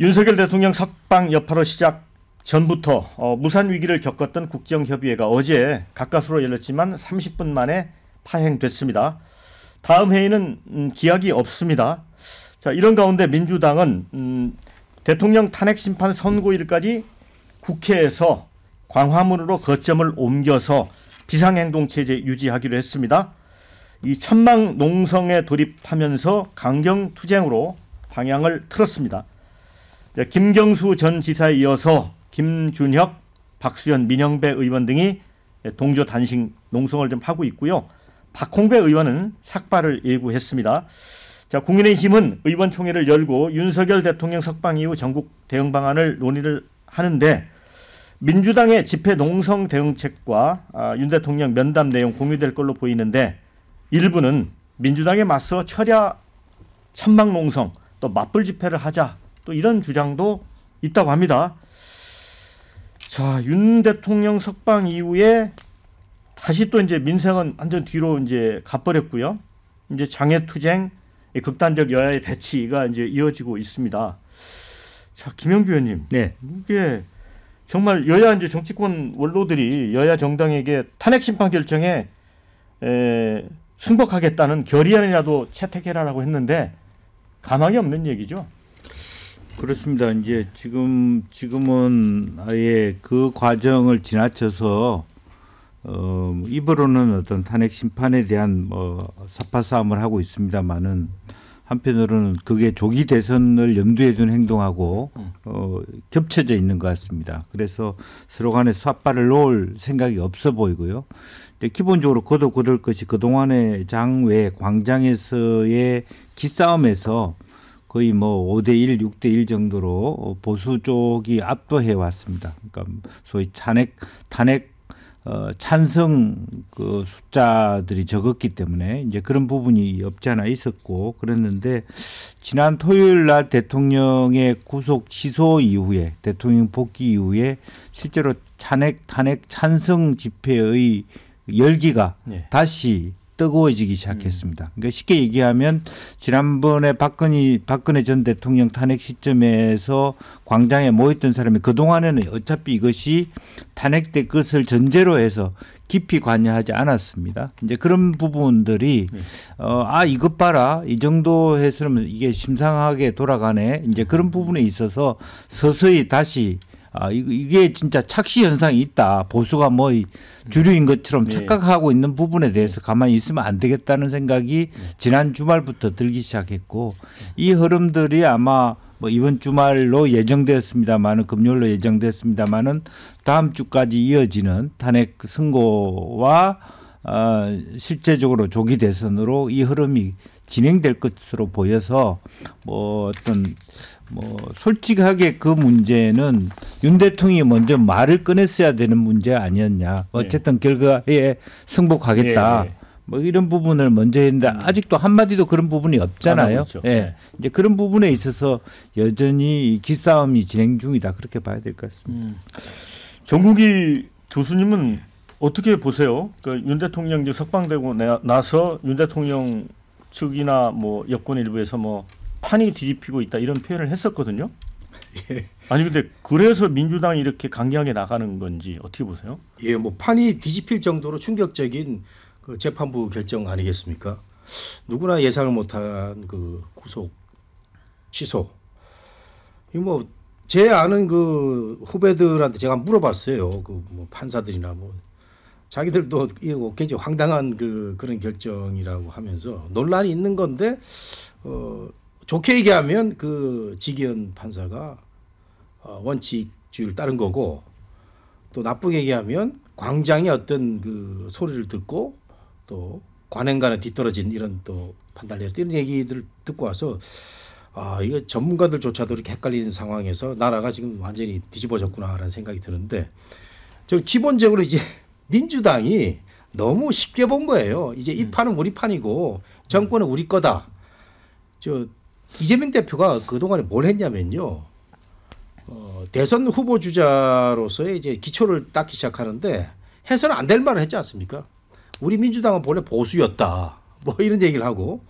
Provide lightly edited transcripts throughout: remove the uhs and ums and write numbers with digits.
윤석열 대통령 석방 여파로 시작 전부터 무산 위기를 겪었던 국정협의회가 어제 가까스로 열렸지만 30분 만에 파행됐습니다. 다음 회의는 기약이 없습니다. 자, 이런 가운데 민주당은 대통령 탄핵 심판 선고일까지 국회에서 광화문으로 거점을 옮겨서 비상행동체제 유지하기로 했습니다. 이 천막 농성에 돌입하면서 강경투쟁으로 방향을 틀었습니다. 김경수 전 지사에 이어서 김준혁, 박수현, 민영배 의원 등이 동조 단식 농성을 좀 하고 있고요. 박홍배 의원은 삭발을 예고했습니다. 자, 국민의힘은 의원총회를 열고 윤석열 대통령 석방 이후 전국 대응 방안을 논의를 하는데 민주당의 집회 농성 대응책과 윤 대통령 면담 내용 공유될 걸로 보이는데 일부는 민주당에 맞서 철야 천막 농성 또 맞불 집회를 하자 또 이런 주장도 있다고 합니다. 자, 윤 대통령 석방 이후에 다시 또 이제 민생은 완전 뒤로 이제 가버렸고요. 이제 장애투쟁, 극단적 여야의 대치가 이제 이어지고 있습니다. 자, 김영규 의원님, 네, 이게 정말 여야 이제 정치권 원로들이 여야 정당에게 탄핵 심판 결정에 승복하겠다는 결의안이라도 채택해라라고 했는데 가망이 없는 얘기죠. 그렇습니다. 이제 지금은 아예 그 과정을 지나쳐서 입으로는 어떤 탄핵 심판에 대한 사파 싸움을 하고 있습니다만은 한편으로는 그게 조기 대선을 염두에 둔 행동하고 겹쳐져 있는 것 같습니다. 그래서 서로 간에 삿발을 놓을 생각이 없어 보이고요. 기본적으로 그도 그럴 것이 그동안의 장외 광장에서의 기싸움에서 거의 5대1, 6대1 정도로 보수 쪽이 압도해 왔습니다. 그러니까 소위 탄핵 찬성 그 숫자들이 적었기 때문에 이제 그런 부분이 없지 않아 있었고 그랬는데 지난 토요일 날 대통령의 구속 취소 이후에 대통령 복귀 이후에 실제로 탄핵 찬성 집회의 열기가 다시 뜨거워지기 시작했습니다. 그러니까 쉽게 얘기하면 지난번에 박근혜 전 대통령 탄핵 시점에서 광장에 모였던 사람이 그동안에는 어차피 이것이 탄핵될 것을 전제로 해서 깊이 관여하지 않았습니다. 이제 그런 부분들이 이것 봐라 이 정도 해서는 이게 심상하게 돌아가네. 이제 그런 부분에 있어서 서서히 다시 이게 진짜 착시 현상이 있다. 보수가 주류인 것처럼 착각하고 있는 부분에 대해서 가만히 있으면 안 되겠다는 생각이 지난 주말부터 들기 시작했고 이 흐름들이 아마 이번 주말로 예정되었습니다만은 금요일로 예정되었습니다만은 다음 주까지 이어지는 탄핵 선고와 실제적으로 조기 대선으로 이 흐름이 진행될 것으로 보여서 솔직하게 그 문제는 윤 대통령이 먼저 말을 꺼냈어야 되는 문제 아니었냐. 어쨌든 결과에 승복하겠다. 이런 부분을 먼저 했는데 아직도 한마디도 그런 부분이 없잖아요. 그렇죠. 이제 그런 부분에 있어서 여전히 기싸움이 진행 중이다. 그렇게 봐야 될 것 같습니다. 정국이 교수님은 어떻게 보세요? 그러니까 윤 대통령 이제 석방되고 나서 윤 대통령 측이나 여권 일부에서 판이 뒤집히고 있다 이런 표현을 했었거든요. 아니 근데 그래서 민주당이 이렇게 강경하게 나가는 건지 어떻게 보세요? 예, 판이 뒤집힐 정도로 충격적인 그 재판부 결정 아니겠습니까? 누구나 예상을 못한 그 구속 취소. 제 아는 그 후배들한테 제가 물어봤어요. 판사들이나 자기들도 이거 굉장히 황당한 그런 결정이라고 하면서 논란이 있는 건데 좋게 얘기하면 그 지기현 판사가 원칙주의를 따른 거고 또 나쁘게 얘기하면 광장의 어떤 그 소리를 듣고 또 관행과는 뒤떨어진 이런 또 판단을 했다 이런 얘기들을 듣고 와서 이거 전문가들조차도 이렇게 헷갈리는 상황에서 나라가 지금 완전히 뒤집어졌구나라는 생각이 드는데 저는 기본적으로 이제 민주당이 너무 쉽게 본 거예요. 이제 이 판은 우리 판이고 정권은 우리 거다. 이재명 대표가 그동안에 뭘 했냐면요. 대선 후보 주자로서의 이제 기초를 닦기 시작하는데 해서는 안 될 말을 했지 않습니까? 우리 민주당은 본래 보수였다. 이런 얘기를 하고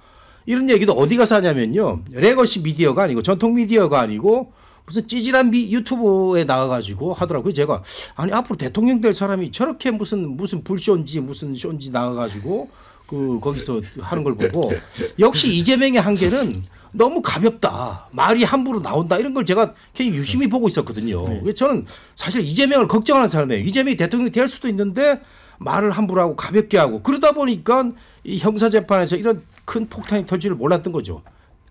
이런 얘기도 어디 가서 하냐면요. 레거시 미디어가 아니고 전통 미디어가 아니고 무슨 찌질한 유튜브에 나와가지고 하더라고요. 제가 아니 앞으로 대통령 될 사람이 저렇게 무슨 불쇼인지 무슨 쇼인지 나와가지고 거기서 하는 걸 보고 역시 이재명의 한계는 너무 가볍다. 말이 함부로 나온다. 이런 걸 제가 굉장히 유심히 보고 있었거든요. 그래서 저는 사실 이재명을 걱정하는 사람이에요. 이재명이 대통령이 될 수도 있는데 말을 함부로 하고 가볍게 하고 그러다 보니까 이 형사재판에서 이런 큰 폭탄이 터질 줄 몰랐던 거죠.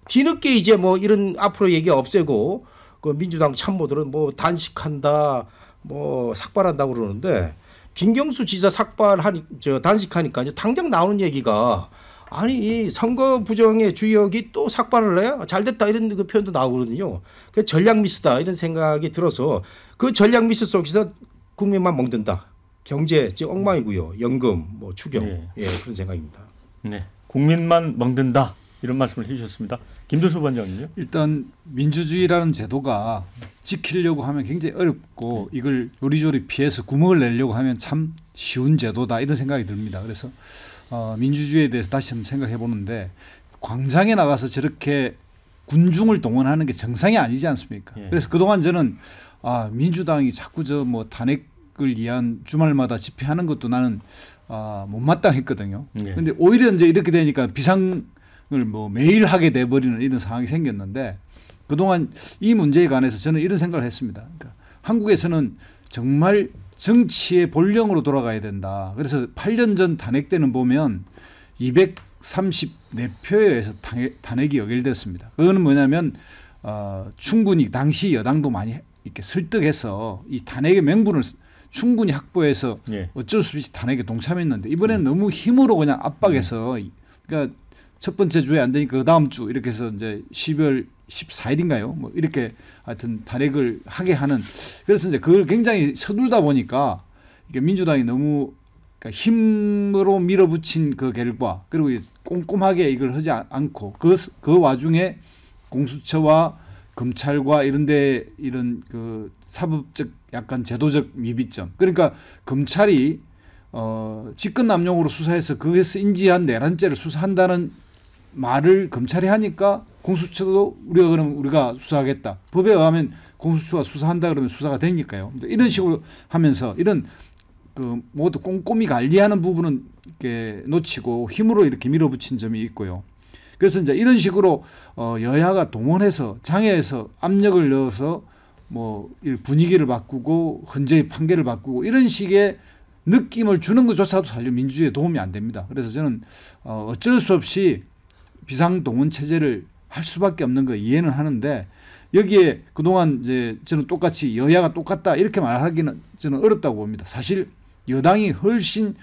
뒤늦게 이제 뭐 이런 앞으로 얘기 없애고 그 민주당 참모들은 뭐 단식한다, 뭐 삭발한다고 그러는데 김경수 지사 단식하니까 당장 나오는 얘기가 아니 선거 부정의 주역이 또 삭발을 해요? 잘됐다 이런 그 표현도 나오거든요. 그 전략 미스다 이런 생각이 들어서 그 전략 미스 속에서 국민만 멍든다. 경제 지금 엉망이고요. 연금, 뭐 추경 예, 그런 생각입니다. 네, 국민만 멍든다 이런 말씀을 해주셨습니다. 김두수 원장님요. 일단 민주주의라는 제도가 지키려고 하면 굉장히 어렵고 이걸 요리조리 피해서 구멍을 내려고 하면 참 쉬운 제도다 이런 생각이 듭니다. 그래서 민주주의에 대해서 다시 한번 생각해 보는데 광장에 나가서 저렇게 군중을 동원하는 게 정상이 아니지 않습니까? 예. 그래서 그동안 저는 민주당이 자꾸 뭐 탄핵을 위한 주말마다 집회하는 것도 나는 못마땅했거든요. 그런데 오히려 이제 이렇게 되니까 비상을 뭐 매일 하게 돼버리는 이런 상황이 생겼는데 그동안 이 문제에 관해서 저는 이런 생각을 했습니다. 그러니까 한국에서는 정말 정치의 본령으로 돌아가야 된다. 그래서 8년 전 탄핵 때는 보면 234표에 의해서 탄핵이 의결됐습니다. 그거는 뭐냐면 충분히 당시 여당도 많이 이렇게 설득해서 이 탄핵의 명분을 충분히 확보해서 어쩔 수 없이 탄핵에 동참했는데 이번에는 너무 힘으로 그냥 압박해서 그러니까 첫 번째 주에 안 되니까 그 다음 주 이렇게 해서 이제 12월 14일인가요? 뭐 이렇게 하여튼 탄핵을 하게 하는 그래서 이제 그걸 굉장히 서둘다 보니까 이게 민주당이 너무 그러니까 힘으로 밀어붙인 그 결과 그리고 꼼꼼하게 이걸 하지 않고 그 와중에 공수처와 검찰과 이런데 이런 그 사법적 약간 제도적 미비점 그러니까 검찰이 직권남용으로 수사해서 거기서 인지한 내란죄를 수사한다는 말을 검찰이 하니까 공수처도 우리가 수사하겠다. 법에 의하면 공수처가 수사한다 그러면 수사가 되니까요. 이런 식으로 하면서 이런 그 모두 꼼꼼히 관리하는 부분은 이렇게 놓치고 힘으로 이렇게 밀어붙인 점이 있고요. 그래서 이제 이런 식으로 여야가 동원해서 장애에서 압력을 넣어서 뭐 분위기를 바꾸고 헌재의 판결을 바꾸고 이런 식의 느낌을 주는 것조차도 사실 민주주의에 도움이 안 됩니다. 그래서 저는 어쩔 수 없이 비상동원 체제를 할 수밖에 없는 거 이해는 하는데 여기에 그동안 이제 저는 똑같이 여야가 똑같다 이렇게 말하기는 저는 어렵다고 봅니다. 사실 여당이 훨씬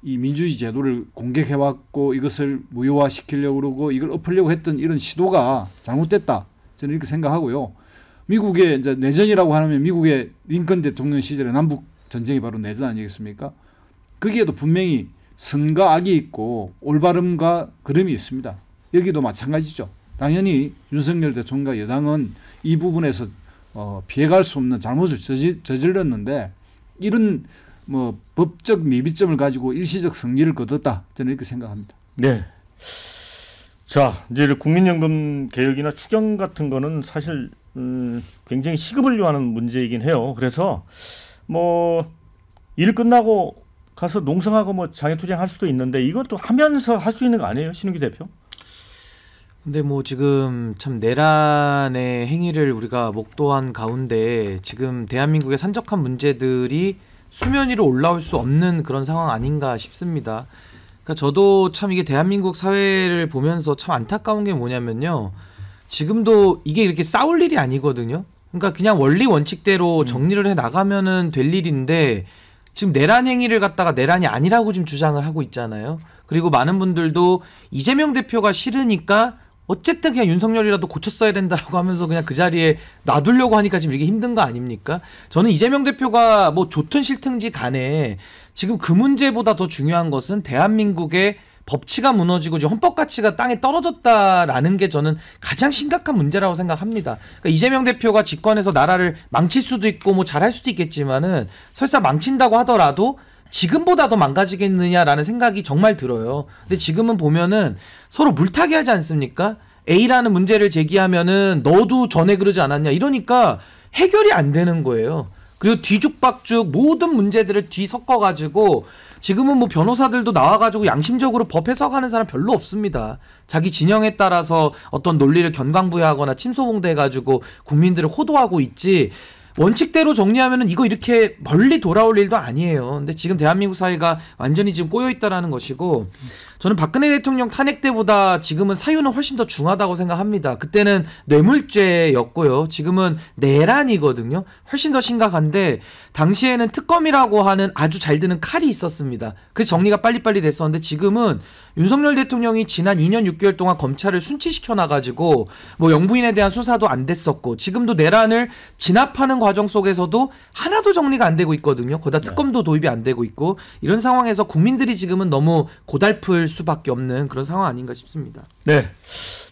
이 민주주의 제도를 공격해왔고 이것을 무효화시키려고 그러고 이걸 엎으려고 했던 이런 시도가 잘못됐다. 저는 이렇게 생각하고요. 미국의 이제 내전이라고 하면 미국의 링컨 대통령 시절에 남북 전쟁이 바로 내전 아니겠습니까? 거기에도 분명히 선과 악이 있고 올바름과 그름이 있습니다. 여기도 마찬가지죠. 당연히 윤석열 대통령과 여당은 이 부분에서 피해갈 수 없는 잘못을 저질렀는데 이런 뭐 법적 미비점을 가지고 일시적 승리를 거뒀다. 저는 이렇게 생각합니다. 네. 자, 이제 국민연금 개혁이나 추경 같은 거는 사실 굉장히 시급을 요하는 문제이긴 해요. 그래서 뭐 일 끝나고 가서 농성하고 뭐 장애투쟁 할 수도 있는데 이것도 하면서 할 수 있는 거 아니에요, 신은기 대표? 근데 뭐 지금 참 내란의 행위를 우리가 목도한 가운데 지금 대한민국의 산적한 문제들이 수면 위로 올라올 수 없는 그런 상황 아닌가 싶습니다. 그러니까 저도 참 이게 대한민국 사회를 보면서 참 안타까운 게 뭐냐면요. 지금도 이게 이렇게 싸울 일이 아니거든요. 그러니까 그냥 원리 원칙대로 정리를 해 나가면은 될 일인데 지금 내란 행위를 갖다가 내란이 아니라고 지금 주장을 하고 있잖아요. 그리고 많은 분들도 이재명 대표가 싫으니까 어쨌든 그냥 윤석열이라도 고쳤어야 된다라고 하면서 그냥 그 자리에 놔두려고 하니까 지금 이게 힘든 거 아닙니까? 저는 이재명 대표가 뭐 좋든 싫든지 간에 지금 그 문제보다 더 중요한 것은 대한민국의 법치가 무너지고 지금 헌법 가치가 땅에 떨어졌다라는 게 저는 가장 심각한 문제라고 생각합니다. 그러니까 이재명 대표가 집권해서 나라를 망칠 수도 있고 뭐 잘할 수도 있겠지만은 설사 망친다고 하더라도 지금보다 더 망가지겠느냐라는 생각이 정말 들어요. 근데 지금은 보면은 서로 물타기 하지 않습니까? A라는 문제를 제기하면은 너도 전에 그러지 않았냐 이러니까 해결이 안 되는 거예요. 그리고 뒤죽박죽 모든 문제들을 뒤섞어가지고 지금은 뭐 변호사들도 나와가지고 양심적으로 법 해석하는 사람 별로 없습니다. 자기 진영에 따라서 어떤 논리를 견강부여하거나 침소봉대해가지고 국민들을 호도하고 있지 원칙대로 정리하면은 이거 이렇게 멀리 돌아올 일도 아니에요. 근데 지금 대한민국 사회가 완전히 지금 꼬여있다라는 것이고 저는 박근혜 대통령 탄핵 때보다 지금은 사유는 훨씬 더 중하다고 생각합니다. 그때는 뇌물죄였고요. 지금은 내란이거든요. 훨씬 더 심각한데 당시에는 특검이라고 하는 아주 잘 드는 칼이 있었습니다. 그 정리가 빨리빨리 됐었는데 지금은 윤석열 대통령이 지난 2년 6개월 동안 검찰을 순치시켜놔가지고 뭐 영부인에 대한 수사도 안 됐었고 지금도 내란을 진압하는 과정 속에서도 하나도 정리가 안 되고 있거든요. 거기다 특검도 도입이 안 되고 있고 이런 상황에서 국민들이 지금은 너무 고달플 수밖에 없는 그런 상황 아닌가 싶습니다. 네.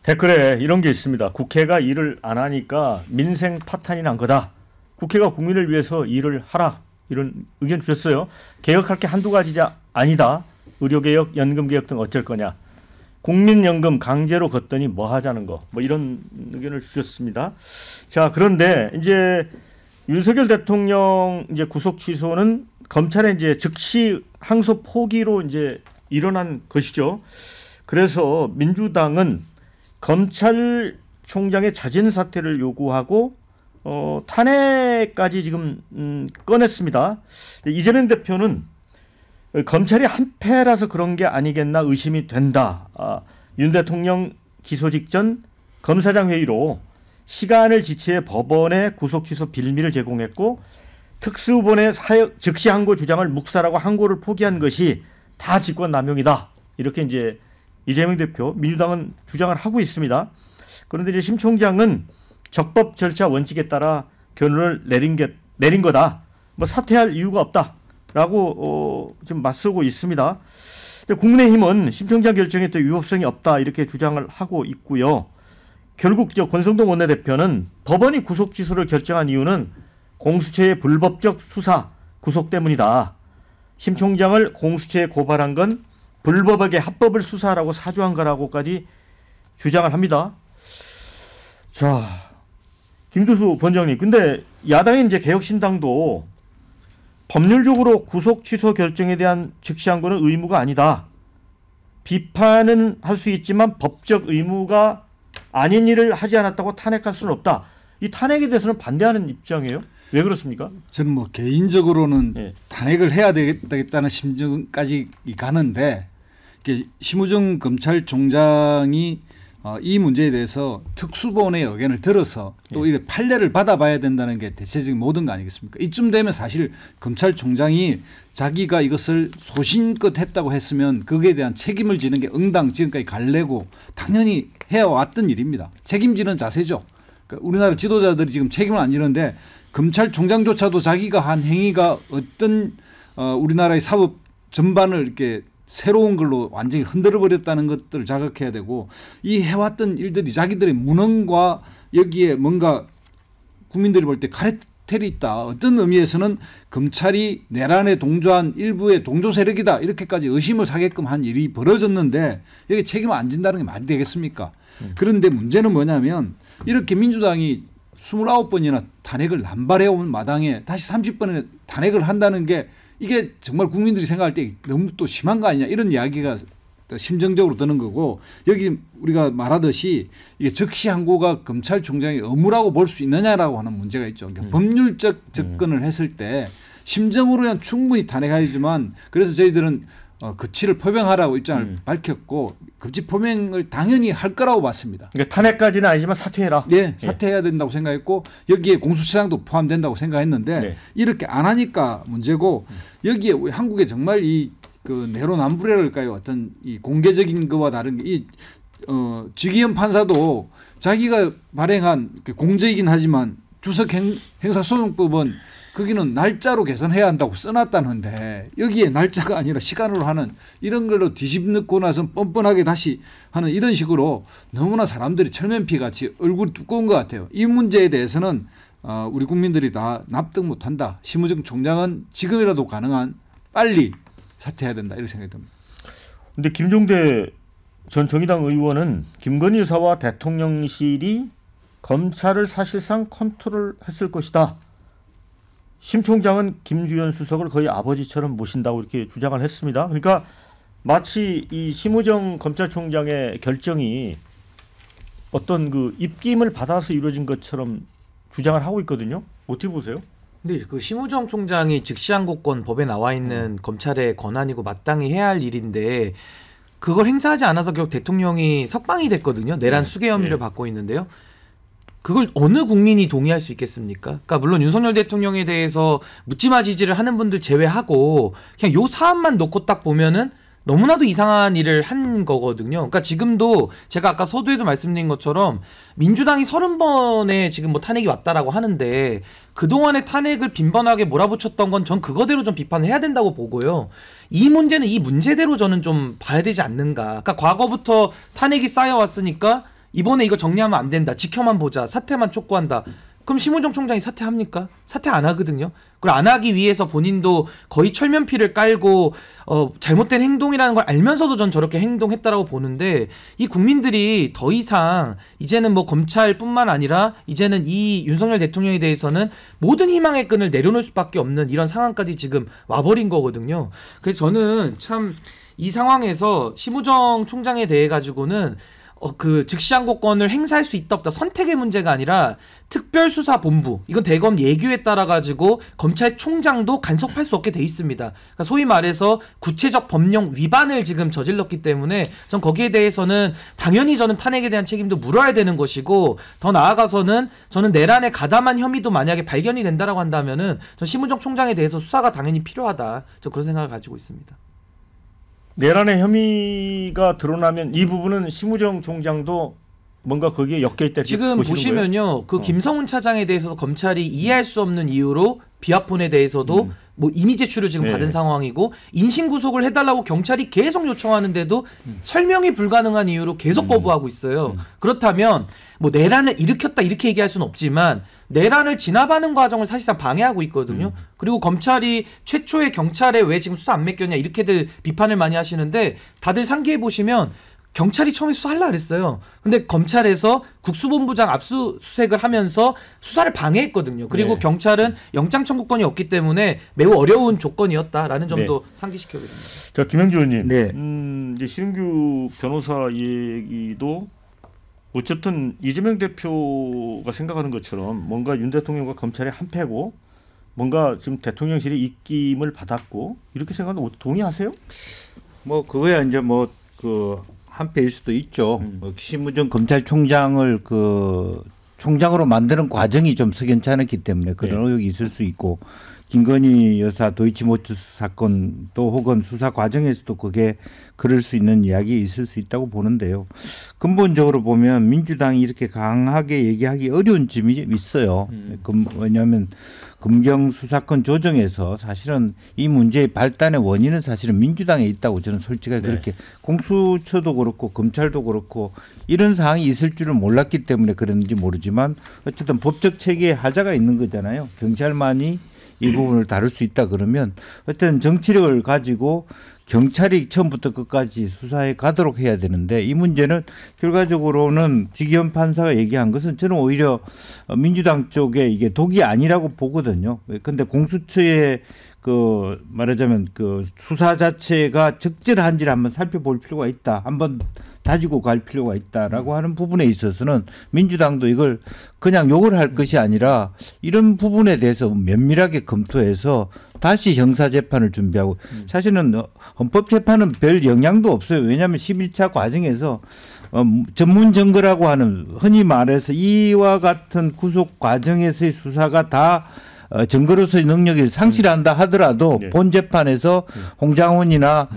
댓글에 이런 게 있습니다. 국회가 일을 안 하니까 민생 파탄이 난 거다. 국회가 국민을 위해서 일을 하라. 이런 의견 주셨어요. 개혁할 게 한두 가지가 아니다. 의료개혁, 연금개혁 등 어쩔 거냐. 국민연금 강제로 걷더니 뭐 하자는 거. 뭐 이런 의견을 주셨습니다. 자, 그런데 이제 윤석열 대통령 이제 구속 취소는 검찰의 이제 즉시 항소 포기로 이제 일어난 것이죠. 그래서 민주당은 검찰총장의 자진 사퇴를 요구하고 탄핵까지 지금 꺼냈습니다. 이재명 대표는 검찰이 한패라서 그런 게 아니겠나 의심이 된다. 윤 대통령 기소 직전 검사장 회의로 시간을 지체해 법원에 구속 취소 빌미를 제공했고 특수본의 즉시 항고 주장을 묵살하고 항고를 포기한 것이 다 직권남용이다. 이렇게 이제 이재명 대표 민주당은 주장을 하고 있습니다. 그런데 이제 심 총장은 적법 절차 원칙에 따라 결론을 내린 거다. 뭐 사퇴할 이유가 없다라고 지금 맞서고 있습니다. 국민의힘은 심 총장 결정에 또 위법성이 없다 이렇게 주장을 하고 있고요. 결국 권성동 원내대표는 법원이 구속 취소를 결정한 이유는 공수처의 불법적 수사 구속 때문이다. 심 총장을 공수처에 고발한 건 불법하게 합법을 수사하라고 사주한 거라고까지 주장을 합니다. 자, 김두수 본장님, 근데 야당인 이제 개혁신당도 법률적으로 구속 취소 결정에 대한 즉시 항고는 의무가 아니다. 비판은 할 수 있지만 법적 의무가 아닌 일을 하지 않았다고 탄핵할 수는 없다. 이 탄핵에 대해서는 반대하는 입장이에요? 왜 그렇습니까? 저는 뭐 개인적으로는 탄핵을 해야 되겠다는 심정까지 가는데 심우정 검찰총장이 이 문제에 대해서 특수본의 의견을 들어서 또 이렇게 판례를 받아봐야 된다는 게 대체적인 모든 거 아니겠습니까? 이쯤 되면 사실 검찰총장이 자기가 이것을 소신껏 했다고 했으면 거기에 대한 책임을 지는 게 응당 지금까지 갈래고 당연히 해왔던 일입니다. 책임지는 자세죠. 그러니까 우리나라 지도자들이 지금 책임을 안 지는데 검찰총장조차도 자기가 한 행위가 어떤 우리나라의 사법 전반을 이렇게 새로운 걸로 완전히 흔들어버렸다는 것들을 자각해야 되고 이 해왔던 일들이 자기들의 무능과 여기에 뭔가 국민들이 볼 때 카르텔이 있다. 어떤 의미에서는 검찰이 내란에 동조한 일부의 동조 세력이다. 이렇게까지 의심을 사게끔 한 일이 벌어졌는데 여기 책임을 안 진다는 게 말이 되겠습니까? 그런데 문제는 뭐냐면 이렇게 민주당이 29번이나 탄핵을 남발해온 마당에 다시 30번에 탄핵을 한다는 게 이게 정말 국민들이 생각할 때 너무 또 심한 거 아니냐 이런 이야기가 심정적으로 드는 거고 여기 우리가 말하듯이 이게 즉시 항고가 검찰총장의 의무라고 볼 수 있느냐라고 하는 문제가 있죠. 그러니까 법률적 접근을 했을 때 심정으로는 충분히 탄핵하지만 그래서 저희들은 거취를 표명하라고 입장을 밝혔고 거취 표명을 당연히 할 거라고 봤습니다. 그러니까 탄핵까지는 아니지만 사퇴해라. 네, 사퇴해야 된다고 생각했고 여기에 공수처장도 포함된다고 생각했는데 이렇게 안 하니까 문제고 여기에 우리 한국에 정말 이 그 내로남불이랄까요? 어떤 이 공개적인 거와 다른 게 이 지기현 판사도 자기가 발행한 공적이긴 하지만 주석 행사소송법은 거기는 날짜로 개선해야 한다고 써놨다는데 여기에 날짜가 아니라 시간으로 하는 이런 걸로 뒤집고 나서 뻔뻔하게 다시 하는 이런 식으로 너무나 사람들이 철면피같이 얼굴이 두꺼운 것 같아요. 이 문제에 대해서는 우리 국민들이 다 납득 못한다. 심우정 총장은 지금이라도 가능한 빨리 사퇴해야 된다 이렇게 생각이 듭니다. 근데 김종대 전 정의당 의원은 김건희 여사와 대통령실이 검찰을 사실상 컨트롤했을 것이다. 심 총장은 김주현 수석을 거의 아버지처럼 모신다고 이렇게 주장을 했습니다. 그러니까 마치 이 심우정 검찰총장의 결정이 어떤 그 입김을 받아서 이루어진 것처럼 주장을 하고 있거든요. 어떻게 보세요? 근데 그 심우정 총장이 즉시항고권 법에 나와 있는 검찰의 권한이고 마땅히 해야 할 일인데 그걸 행사하지 않아서 결국 대통령이 석방이 됐거든요. 내란 수괴 혐의를 받고 있는데요. 그걸 어느 국민이 동의할 수 있겠습니까? 그러니까 물론 윤석열 대통령에 대해서 묻지마 지지를 하는 분들 제외하고 그냥 요 사안만 놓고 딱 보면은 너무나도 이상한 일을 한 거거든요. 그러니까 지금도 제가 아까 서두에도 말씀드린 것처럼 민주당이 30번에 지금 뭐 탄핵이 왔다라고 하는데 그동안의 탄핵을 빈번하게 몰아붙였던 건 전 그거대로 좀 비판을 해야 된다고 보고요. 이 문제는 이 문제대로 저는 좀 봐야 되지 않는가. 그러니까 과거부터 탄핵이 쌓여왔으니까 이번에 이거 정리하면 안 된다. 지켜만 보자. 사퇴만 촉구한다. 그럼 심우정 총장이 사퇴합니까? 사퇴 안 하거든요. 그걸 안 하기 위해서 본인도 거의 철면피를 깔고 잘못된 행동이라는 걸 알면서도 전 저렇게 행동했다라고 보는데 이 국민들이 더 이상 이제는 뭐 검찰뿐만 아니라 이제는 이 윤석열 대통령에 대해서는 모든 희망의 끈을 내려놓을 수밖에 없는 이런 상황까지 지금 와버린 거거든요. 그래서 저는 참 이 상황에서 심우정 총장에 대해 가지고는 그 즉시항고권을 행사할 수 있다 없다 선택의 문제가 아니라 특별수사본부 이건 대검 예규에 따라 가지고 검찰총장도 간섭할 수 없게 돼 있습니다. 그러니까 소위 말해서 구체적 법령 위반을 지금 저질렀기 때문에 전 거기에 대해서는 당연히 저는 탄핵에 대한 책임도 물어야 되는 것이고 더 나아가서는 저는 내란에 가담한 혐의도 만약에 발견이 된다라고 한다면은 전 심우정 총장에 대해서 수사가 당연히 필요하다. 저 그런 생각을 가지고 있습니다. 내란의 혐의가 드러나면 이 부분은 심우정 총장도 뭔가 거기에 엮여 있다. 지금 보시면요, 그 김성훈 차장에 대해서 검찰이 이해할 수 없는 이유로 비아폰에 대해서도 뭐 이미 제출을 지금 받은 상황이고 인신 구속을 해달라고 경찰이 계속 요청하는데도 설명이 불가능한 이유로 계속 거부하고 있어요. 그렇다면 뭐 내란을 일으켰다 이렇게 얘기할 수는 없지만 내란을 진압하는 과정을 사실상 방해하고 있거든요. 그리고 검찰이 최초의 경찰에 왜 지금 수사 안 맡겼냐 이렇게들 비판을 많이 하시는데 다들 상기해 보시면 경찰이 처음에 수사하려고 그랬어요. 근데 검찰에서 국수본부장 압수수색을 하면서 수사를 방해했거든요. 그리고 경찰은 영장 청구권이 없기 때문에 매우 어려운 조건이었다라는 점도 상기시켜드립니다. 자, 김영주 의원님, 이제 신규 변호사 얘기도 어쨌든 이재명 대표가 생각하는 것처럼 뭔가 윤 대통령과 검찰의 한패고 뭔가 지금 대통령실이 입김을 받았고 이렇게 생각하는 동의하세요? 뭐 그거야 이제 뭐 그 한패일 수도 있죠. 심우정 검찰총장을 그 총장으로 만드는 과정이 좀 석연찮았기 때문에 그런 의혹이 있을 수 있고 김건희 여사 도이치모터스 사건도 혹은 수사 과정에서도 그게 그럴 수 있는 이야기 있을 수 있다고 보는데요. 근본적으로 보면 민주당이 이렇게 강하게 얘기하기 어려운 점이 있어요. 왜냐하면 검경 수사권 조정에서 사실은 이 문제의 발단의 원인은 사실은 민주당에 있다고 저는 솔직하게 그렇게 공수처도 그렇고 검찰도 그렇고 이런 상황이 있을 줄은 몰랐기 때문에 그런지 모르지만 어쨌든 법적 체계에 하자가 있는 거잖아요. 경찰만이 이 부분을 다룰 수 있다 그러면 어떤 정치력을 가지고 경찰이 처음부터 끝까지 수사에 가도록 해야 되는데 이 문제는 결과적으로는 지기현 판사가 얘기한 것은 저는 오히려 민주당 쪽에 이게 독이 아니라고 보거든요. 근데 공수처의 그 말하자면 그 수사 자체가 적절한지를 한번 살펴볼 필요가 있다. 한번 다지고 갈 필요가 있다라고 하는 부분에 있어서는 민주당도 이걸 그냥 욕을 할 것이 아니라 이런 부분에 대해서 면밀하게 검토해서 다시 형사재판을 준비하고 사실은 헌법재판은 별 영향도 없어요. 왜냐하면 11차 과정에서 전문 증거라고 하는 흔히 말해서 이와 같은 구속 과정에서의 수사가 다 증거로서의 능력을 상실한다 하더라도 본 재판에서 홍장훈이나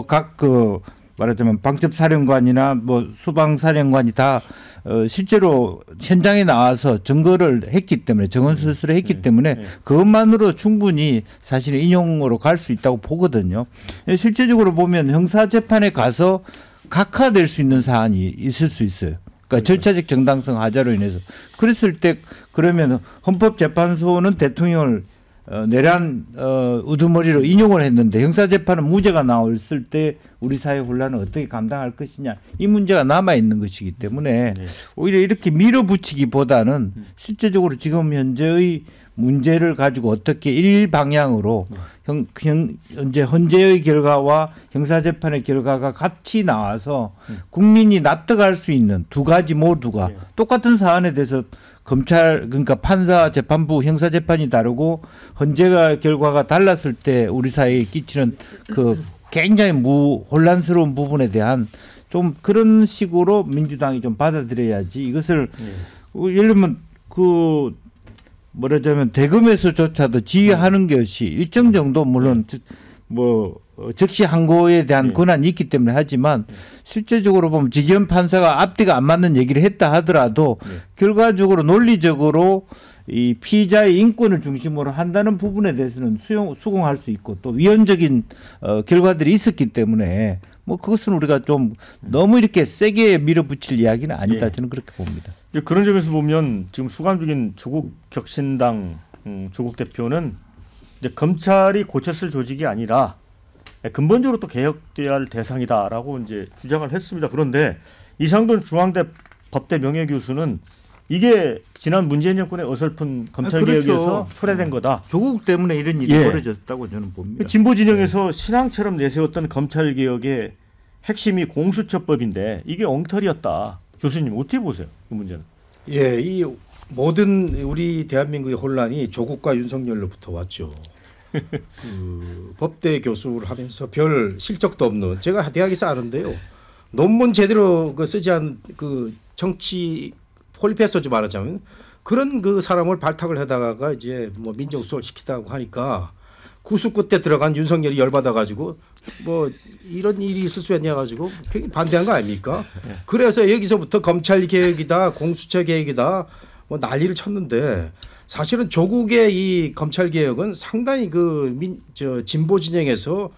각 그 말하자면 방첩사령관이나 뭐 수방사령관이 다 실제로 현장에 나와서 증거를 했기 때문에 정원 수술을 했기 때문에 그것만으로 충분히 사실 인용으로 갈 수 있다고 보거든요. 실제적으로 보면 형사재판에 가서 각하될 수 있는 사안이 있을 수 있어요. 그러니까 절차적 정당성 하자로 인해서 그랬을 때 그러면 헌법재판소는 대통령을 내란 우두머리로 인용을 했는데 형사재판은 무죄가 나왔을 때 우리 사회 혼란을 어떻게 감당할 것이냐 이 문제가 남아 있는 것이기 때문에 오히려 이렇게 밀어붙이기보다는 실제적으로 지금 현재의 문제를 가지고 어떻게 일방향으로 헌재의 결과와 형사재판의 결과가 같이 나와서 국민이 납득할 수 있는 두 가지 모두가 똑같은 사안에 대해서 검찰 그러니까 판사 재판부 형사재판이 다르고 헌재가 결과가 달랐을 때 우리 사회에 끼치는 그 굉장히 혼란스러운 부분에 대한 좀 그런 식으로 민주당이 좀 받아들여야지 이것을 예를 들면 그 뭐라자면 대검에서조차도 지휘하는 것이 일정 정도 물론 뭐 즉시 항고에 대한 권한이 있기 때문에 하지만 실제적으로 보면 지기현 판사가 앞뒤가 안 맞는 얘기를 했다 하더라도 결과적으로 논리적으로 이 피의자의 인권을 중심으로 한다는 부분에 대해서는 수긍할 수 있고 또 위헌적인 결과들이 있었기 때문에 뭐 그것은 우리가 좀 너무 이렇게 세게 밀어붙일 이야기는 아니다 저는 그렇게 봅니다. 그런 점에서 보면 지금 수감 중인 조국 혁신당 조국 대표는 이제 검찰이 고쳤을 조직이 아니라 근본적으로 또 개혁돼야 할 대상이다라고 이제 주장을 했습니다. 그런데 이상돈 중앙대 법대 명예교수는 이게 지난 문재인 정권의 어설픈 검찰 개혁에서 초래된 거다. 조국 때문에 이런 일이 벌어졌다고 저는 봅니다. 진보 진영에서 신앙처럼 내세웠던 검찰 개혁의 핵심이 공수처법인데 이게 엉터리였다. 교수님 어떻게 보세요? 이 문제는? 예, 이 모든 우리 대한민국의 혼란이 조국과 윤석열로부터 왔죠. 그 법대 교수를 하면서 별 실적도 없는 제가 대학에서 아는데요. 논문 제대로 쓰지 않은 그 정치 폴리페서지 말하자면 그런 그 사람을 발탁을 하다가 이제 뭐 민정수석을 시키다고 하니까 구수 끝에 들어간 윤석열이 열받아가지고 뭐 이런 일이 있을 수 있냐 가지고 굉장히 반대한 거 아닙니까? 그래서 여기서부터 검찰 개혁이다, 공수처 개혁이다 뭐 난리를 쳤는데 사실은 조국의 이 검찰 개혁은 상당히 진보 진영에서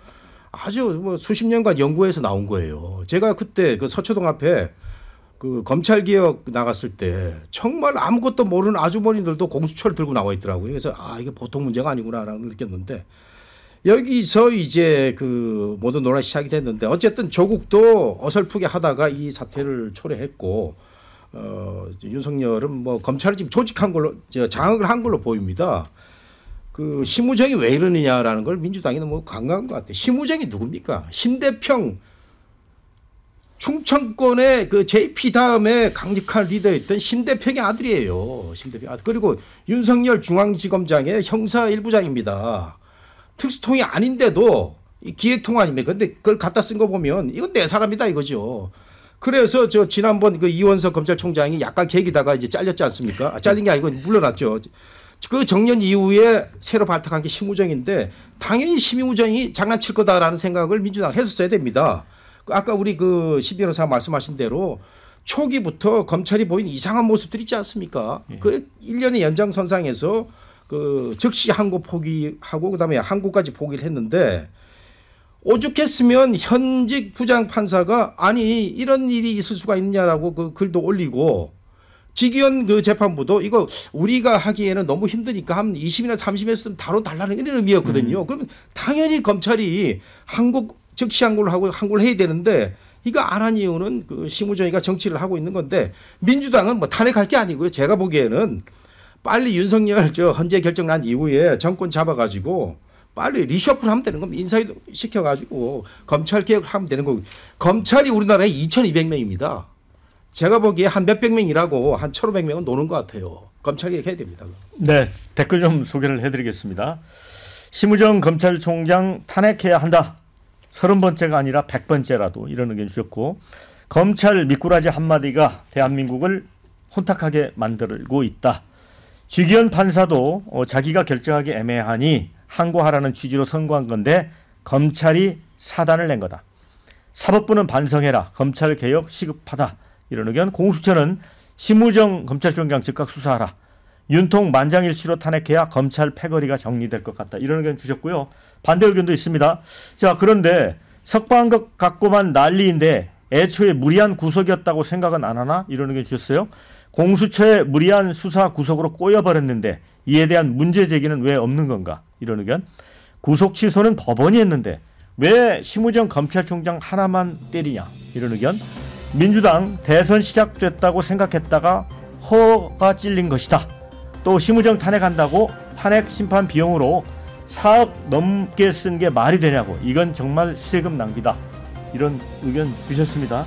아주 뭐 수십 년간 연구해서 나온 거예요. 제가 그때 그 서초동 앞에 그 검찰 개혁 나갔을 때 정말 아무것도 모르는 아주머니들도 공수처를 들고 나와 있더라고요. 그래서 이게 보통 문제가 아니구나라는 느꼈는데 여기서 이제 그 모든 논란이 시작이 됐는데 어쨌든 조국도 어설프게 하다가 이 사태를 초래했고 윤석열은 뭐 검찰을 지금 조직한 걸로 장악을 한 걸로 보입니다. 그 심우정이 왜 이러느냐라는 걸 민주당이 너무 강조한 것 같아요. 심우정이 누굽니까? 심대평 충청권의 그 JP 다음에 강력한 리더였던 심대평의 아들이에요. 심대평 아들. 그리고 윤석열 중앙지검장의 형사 1부장입니다. 특수통이 아닌데도 기획통 아닙니까? 근데 그걸 갖다 쓴 거 보면 이건 내 사람이다 이거죠. 그래서 저 지난번 그 이원석 검찰총장이 약간 계기다가 이제 잘렸지 않습니까? 잘린 게 아니고 물러났죠. 그 정년 이후에 새로 발탁한 게 심우정인데 당연히 심우정이 장난칠 거다라는 생각을 민주당 했었어야 됩니다. 아까 우리 그 시 변호사 말씀하신 대로 초기부터 검찰이 보인 이상한 모습들이 있지 않습니까? 그 1년의 연장선상에서 그 즉시 항고 포기하고 그다음에 항고까지 포기를 했는데 오죽했으면 현직 부장 판사가 아니 이런 일이 있을 수가 있냐라고 그 글도 올리고 지기현 그 재판부도 이거 우리가 하기에는 너무 힘드니까 한 20이나 30에서 좀 다뤄달라는 이런 의미였거든요. 그러면 당연히 검찰이 즉시 항고를 하고 항고를 해야 되는데 이거 안 한 이유는 그 심우정이가 정치를 하고 있는 건데 민주당은 뭐 탄핵할 게 아니고요. 제가 보기에는 빨리 윤석열 헌재 결정 난 이후에 정권 잡아가지고 빨리 리셔플 하면 되는 겁니다. 인사이도 시켜가지고 검찰 개혁을 하면 되는 거고 검찰이 우리나라에 2,200명입니다. 제가 보기에 한 몇백 명이라고 한 1,500명은 노는 것 같아요. 검찰 개혁해야 됩니다. 네, 댓글 좀 소개를 해드리겠습니다. 심우정 검찰총장 탄핵해야 한다. 30번째가 아니라 100번째라도 이런 의견 주셨고 검찰 미꾸라지 한마디가 대한민국을 혼탁하게 만들고 있다. 지기현 판사도 자기가 결정하기 애매하니 항고하라는 취지로 선고한 건데 검찰이 사단을 낸 거다. 사법부는 반성해라. 검찰개혁 시급하다. 이런 의견. 공수처는 심우정 검찰총장 즉각 수사하라. 윤통 만장일치로 탄핵해야 검찰 패거리가 정리될 것 같다. 이런 의견 주셨고요. 반대 의견도 있습니다. 자, 그런데 석방한 것 갖고만 난리인데 애초에 무리한 구속이었다고 생각은 안 하나? 이런 의견 주셨어요. 공수처의 무리한 수사 구속으로 꼬여버렸는데 이에 대한 문제 제기는 왜 없는 건가? 이런 의견. 구속 취소는 법원이 했는데 왜 심우정 검찰총장 하나만 때리냐? 이런 의견. 민주당 대선 시작됐다고 생각했다가 허가 찔린 것이다. 또 심우정 탄핵한다고 탄핵 심판 비용으로 4억 넘게 쓴 게 말이 되냐고. 이건 정말 세금 낭비다. 이런 의견 주셨습니다.